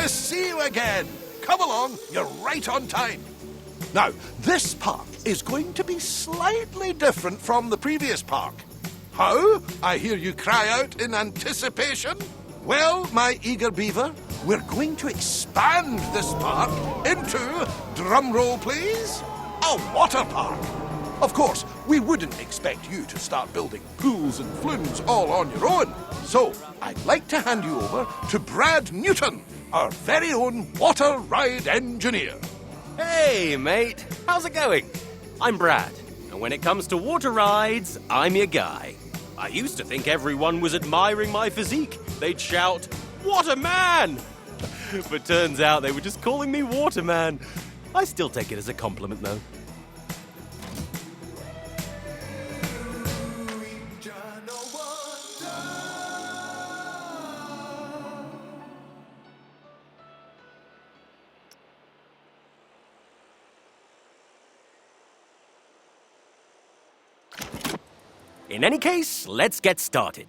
to see you again. Come along, you're right on time. Now, this park is going to be slightly different from the previous park. How? I hear you cry out in anticipation. Well, my eager beaver, we're going to expand this park into, drumroll please, a water park. Of course, we wouldn't expect you to start building pools and flumes all on your own. So, I'd like to hand you over to Brad Newton, our very own water ride engineer. Hey, mate. How's it going? I'm Brad, and when it comes to water rides, I'm your guy. I used to think everyone was admiring my physique. They'd shout, "Waterman!" But turns out they were just calling me Waterman. I still take it as a compliment, though. In any case, let's get started.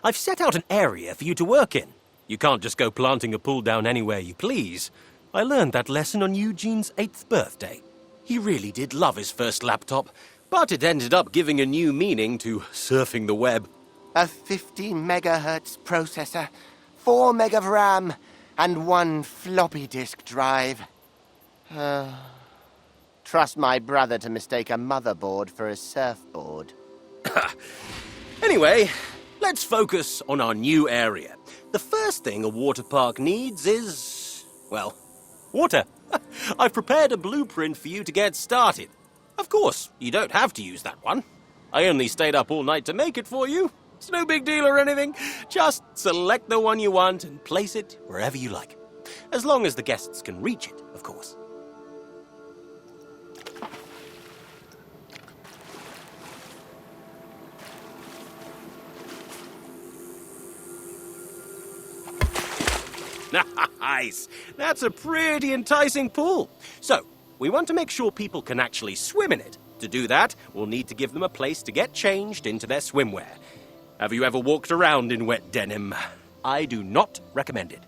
I've set out an area for you to work in. You can't just go planting a pool down anywhere you please. I learned that lesson on Eugene's 8th birthday. He really did love his first laptop, but it ended up giving a new meaning to surfing the web. A 50 megahertz processor, 4 meg of RAM, and 1 floppy disk drive. Trust my brother to mistake a motherboard for a surfboard. Anyway, let's focus on our new area. The first thing a water park needs is, well, water. I've prepared a blueprint for you to get started. Of course, you don't have to use that one. I only stayed up all night to make it for you. It's no big deal or anything. Just select the one you want and place it wherever you like. As long as the guests can reach it, of course. Nice! That's a pretty enticing pool. So, we want to make sure people can actually swim in it. To do that, we'll need to give them a place to get changed into their swimwear. Have you ever walked around in wet denim? I do not recommend it.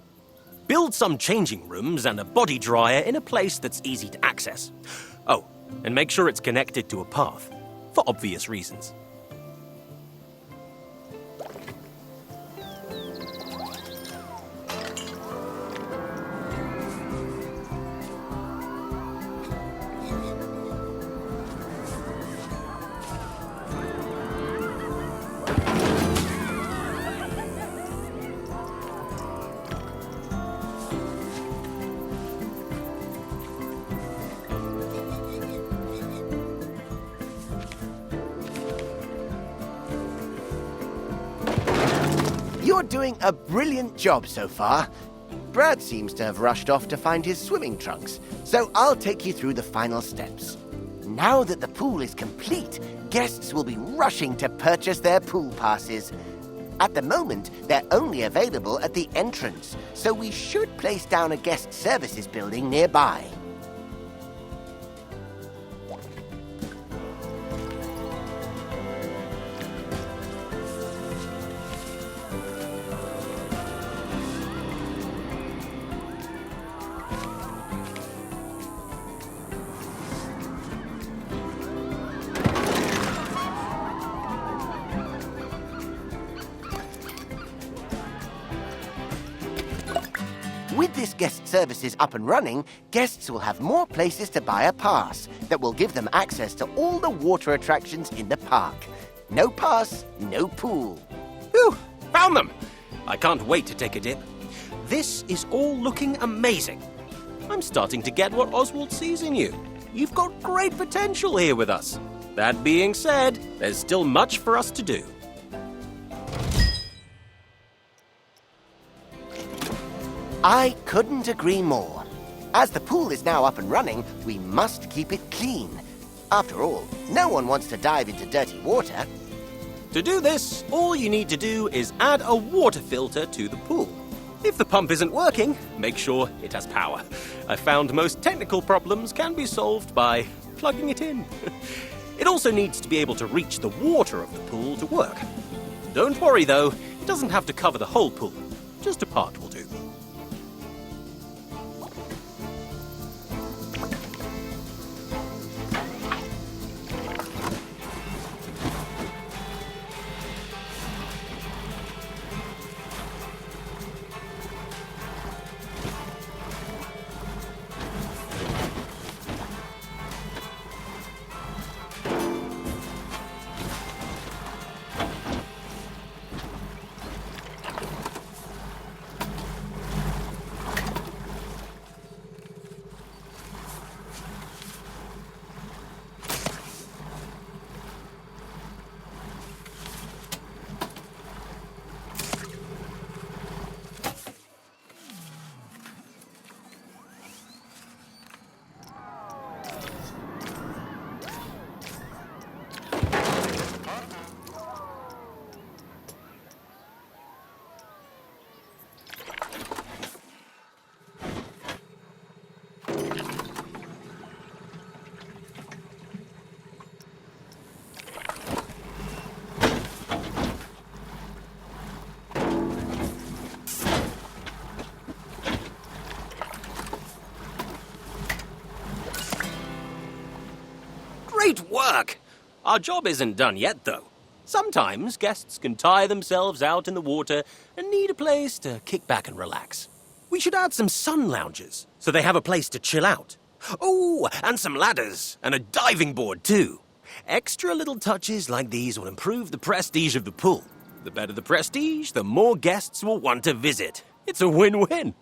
Build some changing rooms and a body dryer in a place that's easy to access. Oh, and make sure it's connected to a path, for obvious reasons. You're doing a brilliant job so far. Brad seems to have rushed off to find his swimming trunks, so I'll take you through the final steps. Now that the pool is complete, guests will be rushing to purchase their pool passes. At the moment, they're only available at the entrance, so we should place down a guest services building nearby. With this guest services up and running, guests will have more places to buy a pass that will give them access to all the water attractions in the park. No pass, no pool. Whew! Found them! I can't wait to take a dip. This is all looking amazing. I'm starting to get what Oswald sees in you. You've got great potential here with us. That being said, there's still much for us to do. I couldn't agree more. As the pool is now up and running, we must keep it clean. After all, no one wants to dive into dirty water. To do this, all you need to do is add a water filter to the pool. If the pump isn't working, make sure it has power. I found most technical problems can be solved by plugging it in. It also needs to be able to reach the water of the pool to work. Don't worry though, it doesn't have to cover the whole pool. Just a part will do. Great work! Our job isn't done yet, though. Sometimes guests can tire themselves out in the water and need a place to kick back and relax. We should add some sun lounges so they have a place to chill out. Oh, and some ladders and a diving board, too. Extra little touches like these will improve the prestige of the pool. The better the prestige, the more guests will want to visit. It's a win-win.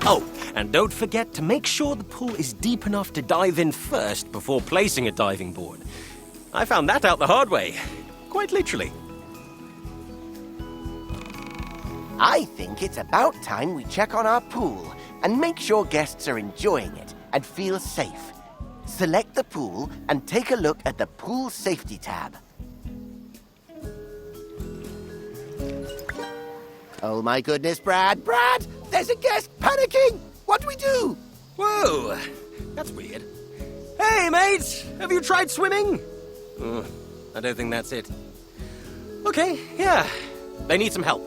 Oh, and don't forget to make sure the pool is deep enough to dive in first before placing a diving board. I found that out the hard way, quite literally. I think it's about time we check on our pool and make sure guests are enjoying it and feel safe. Select the pool and take a look at the Pool Safety tab. Oh my goodness, Brad! Brad! There's a guest panicking! What do we do? Whoa, that's weird. Hey, mates! Have you tried swimming? I don't think that's it. Okay, yeah. They need some help.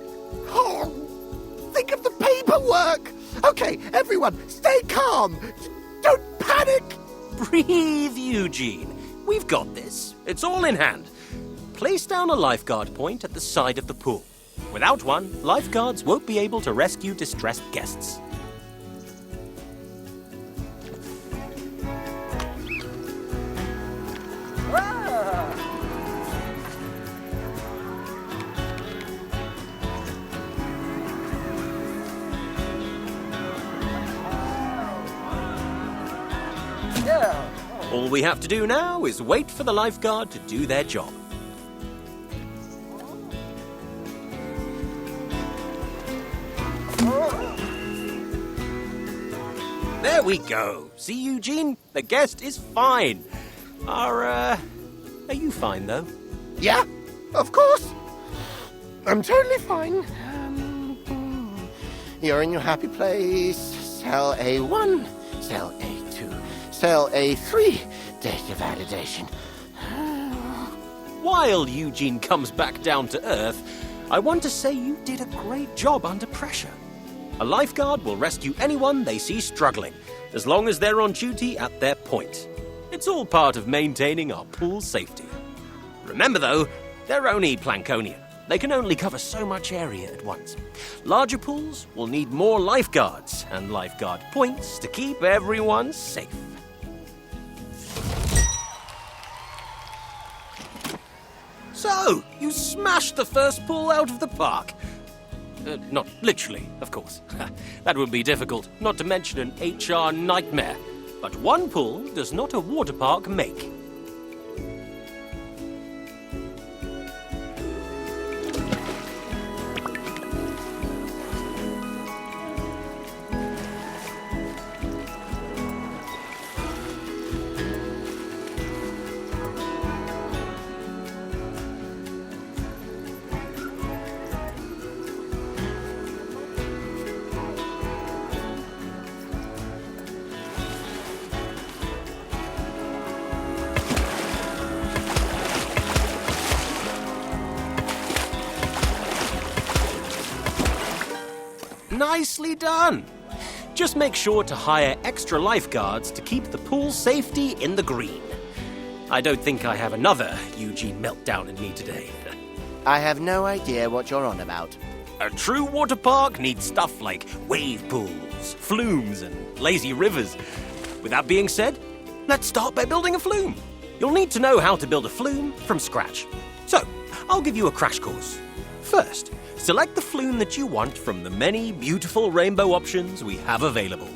Oh, think of the paperwork! Okay, everyone, stay calm! Don't panic! Breathe, Eugene. We've got this. It's all in hand. Place down a lifeguard point at the side of the pool. Without one, lifeguards won't be able to rescue distressed guests. All we have to do now is wait for the lifeguard to do their job. There we go. See, Eugene? The guest is fine. Are you fine, though? Yeah, of course. I'm totally fine. You're in your happy place. Cell A1, cell A2, cell A3. Data validation. While Eugene comes back down to earth, I want to say you did a great job under pressure. A lifeguard will rescue anyone they see struggling, as long as they're on duty at their point. It's all part of maintaining our pool safety. Remember, though, they're only Plankonian. They can only cover so much area at once. Larger pools will need more lifeguards and lifeguard points to keep everyone safe. So, you smashed the first pool out of the park. Not literally, of course. That would be difficult, not to mention an HR nightmare. But one pool does not a water park make. Nicely done! Just make sure to hire extra lifeguards to keep the pool safety in the green. I don't think I have another Eugene meltdown in me today. I have no idea what you're on about. A true water park needs stuff like wave pools, flumes, and lazy rivers. With that being said, let's start by building a flume. You'll need to know how to build a flume from scratch. So, I'll give you a crash course. First, select the flume that you want from the many beautiful rainbow options we have available.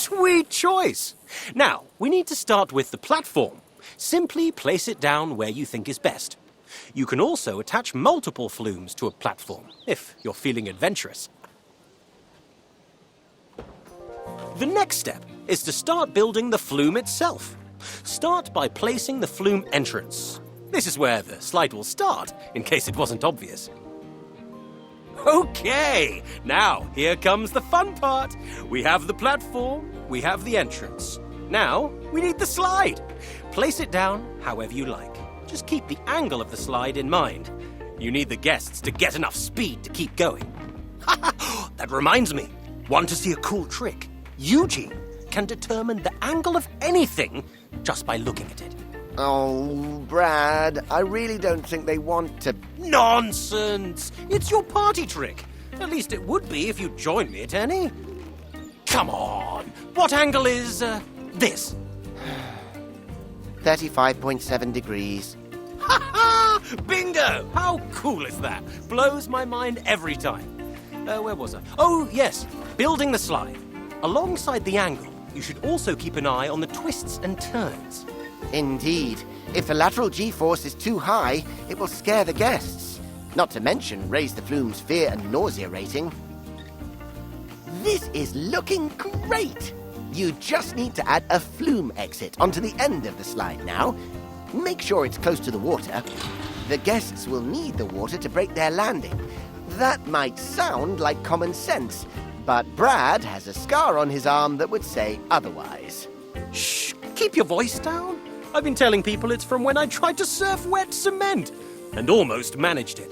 Sweet choice! Now, we need to start with the platform. Simply place it down where you think is best. You can also attach multiple flumes to a platform, if you're feeling adventurous. The next step is to start building the flume itself. Start by placing the flume entrance. This is where the slide will start, in case it wasn't obvious. Okay, now here comes the fun part. We have the platform, we have the entrance. Now, we need the slide. Place it down however you like. Just keep the angle of the slide in mind. You need the guests to get enough speed to keep going. That reminds me. Want to see a cool trick? Eugene can determine the angle of anything just by looking at it. Oh, Brad, I really don't think they want to... Nonsense! It's your party trick. At least it would be if you joined me at any. Come on! What angle is, this? 35.7 degrees. Ha ha! Bingo! How cool is that? Blows my mind every time. Where was I? Oh, yes. Building the slide. Alongside the angle, you should also keep an eye on the twists and turns. Indeed. If the lateral G-force is too high, it will scare the guests. Not to mention raise the flume's fear and nausea rating. This is looking great! You just need to add a flume exit onto the end of the slide now. Make sure it's close to the water. The guests will need the water to break their landing. That might sound like common sense, but Brad has a scar on his arm that would say otherwise. Shh! Keep your voice down. I've been telling people it's from when I tried to surf wet cement and almost managed it.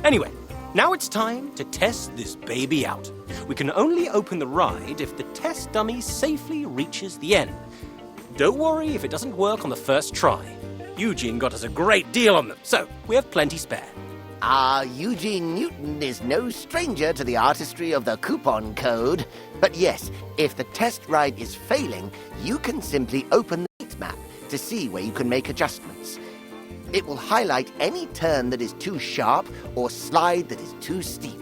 Anyway, now it's time to test this baby out. We can only open the ride if the test dummy safely reaches the end. Don't worry if it doesn't work on the first try. Eugene got us a great deal on them, so we have plenty spare. Eugene Newton is no stranger to the artistry of the coupon code. But yes, if the test ride is failing, you can simply open the heat map to see where you can make adjustments. It will highlight any turn that is too sharp or slide that is too steep.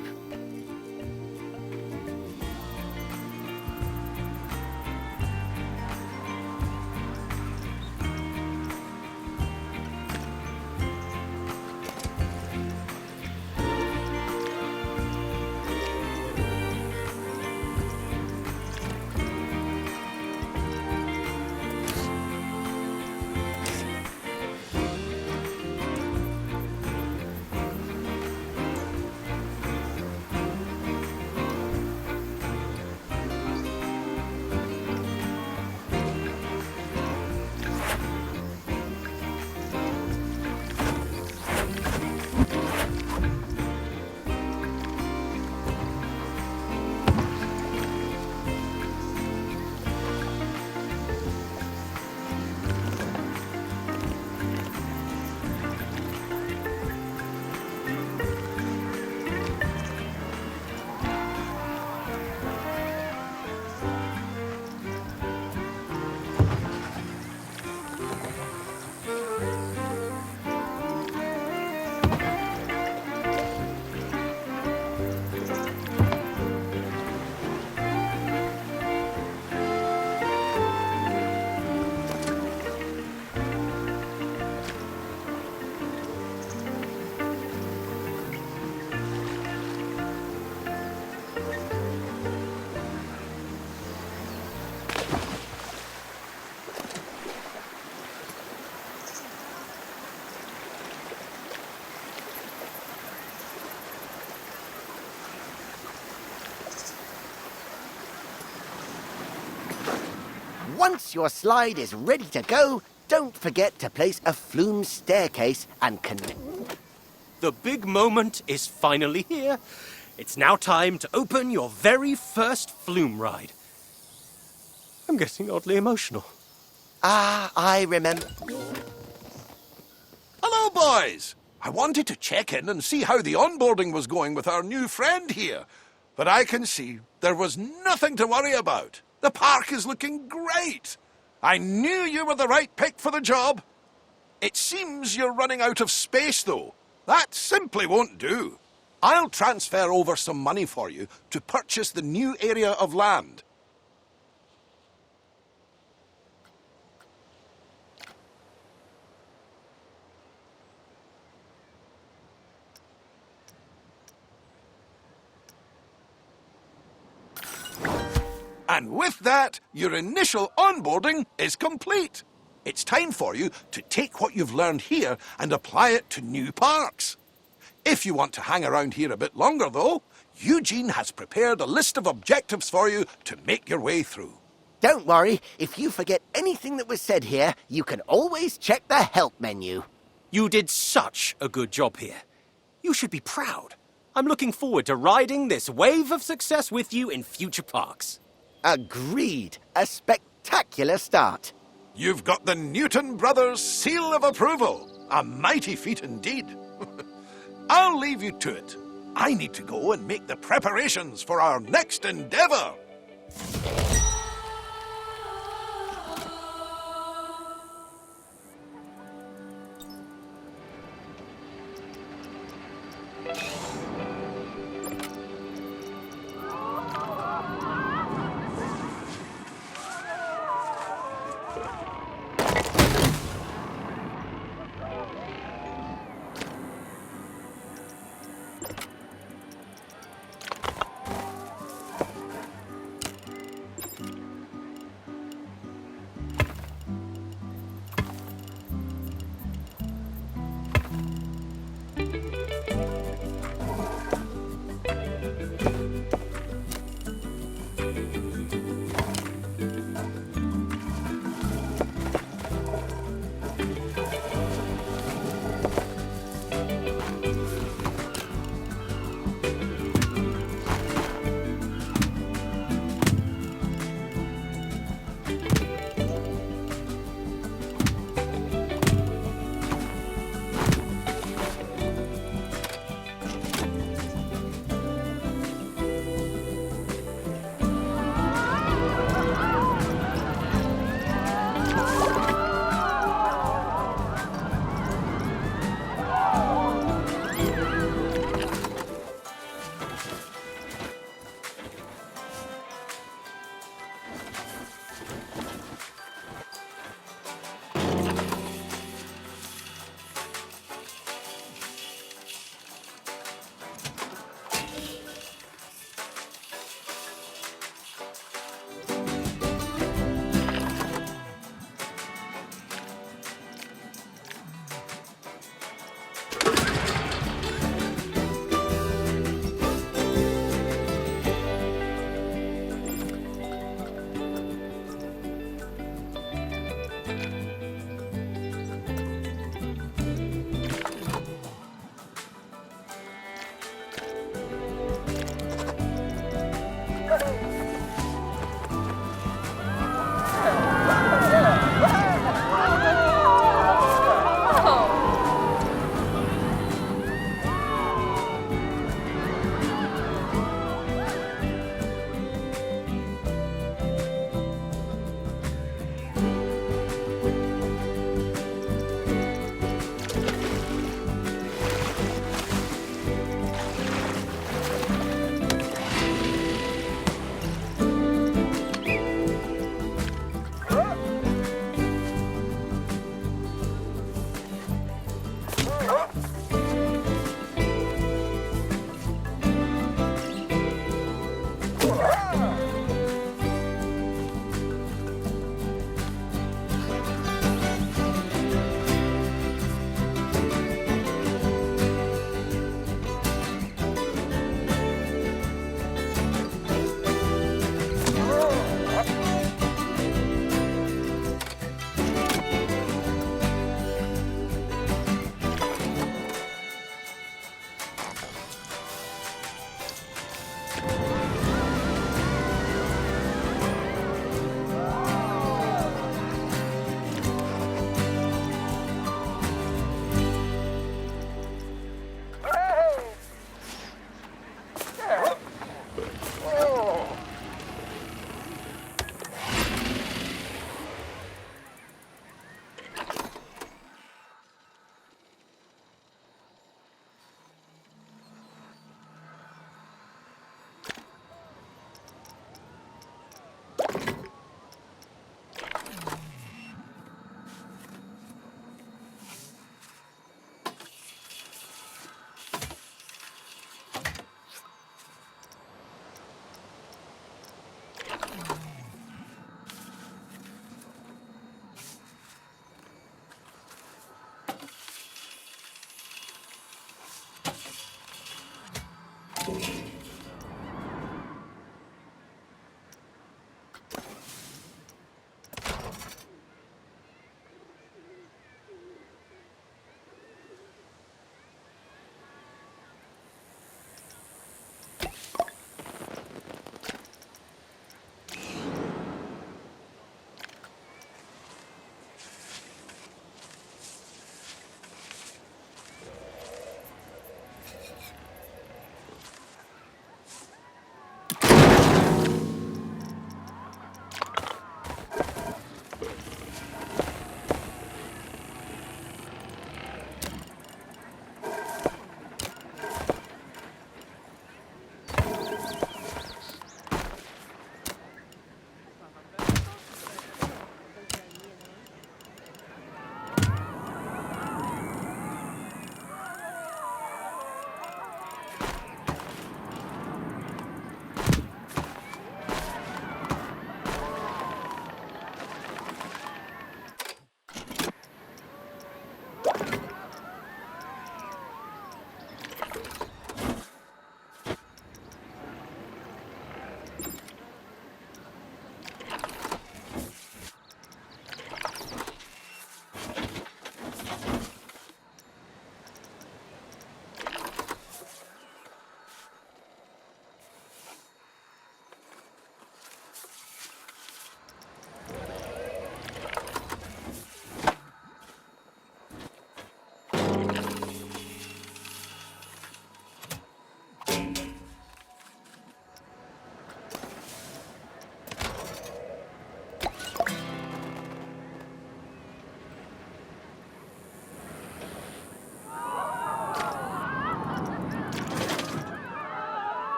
Once your slide is ready to go, don't forget to place a flume staircase and connect. The big moment is finally here. It's now time to open your very first flume ride. I'm getting oddly emotional. I remember. Hello, boys! I wanted to check in and see how the onboarding was going with our new friend here. But I can see there was nothing to worry about. The park is looking great. I knew you were the right pick for the job. It seems you're running out of space, though. That simply won't do. I'll transfer over some money for you to purchase the new area of land. And with that, your initial onboarding is complete. It's time for you to take what you've learned here and apply it to new parks. If you want to hang around here a bit longer, though, Eugene has prepared a list of objectives for you to make your way through. Don't worry, if you forget anything that was said here, you can always check the help menu. You did such a good job here. You should be proud. I'm looking forward to riding this wave of success with you in future parks. Agreed. A spectacular start. You've got the Newton Brothers seal of approval. A mighty feat indeed. I'll leave you to it. I need to go and make the preparations for our next endeavor.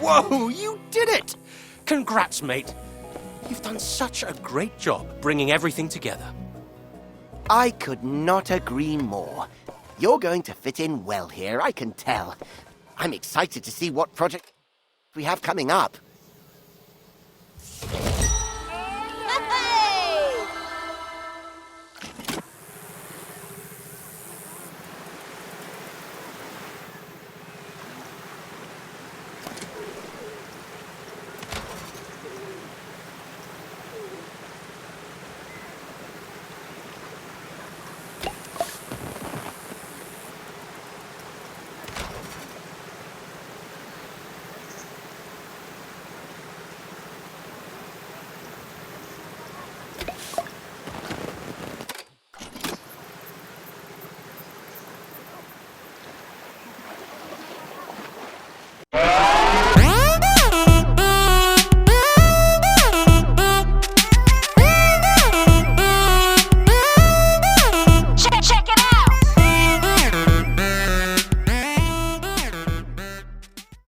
Whoa, you did it! Congrats, mate. You've done such a great job bringing everything together. I could not agree more. You're going to fit in well here, I can tell. I'm excited to see what project we have coming up.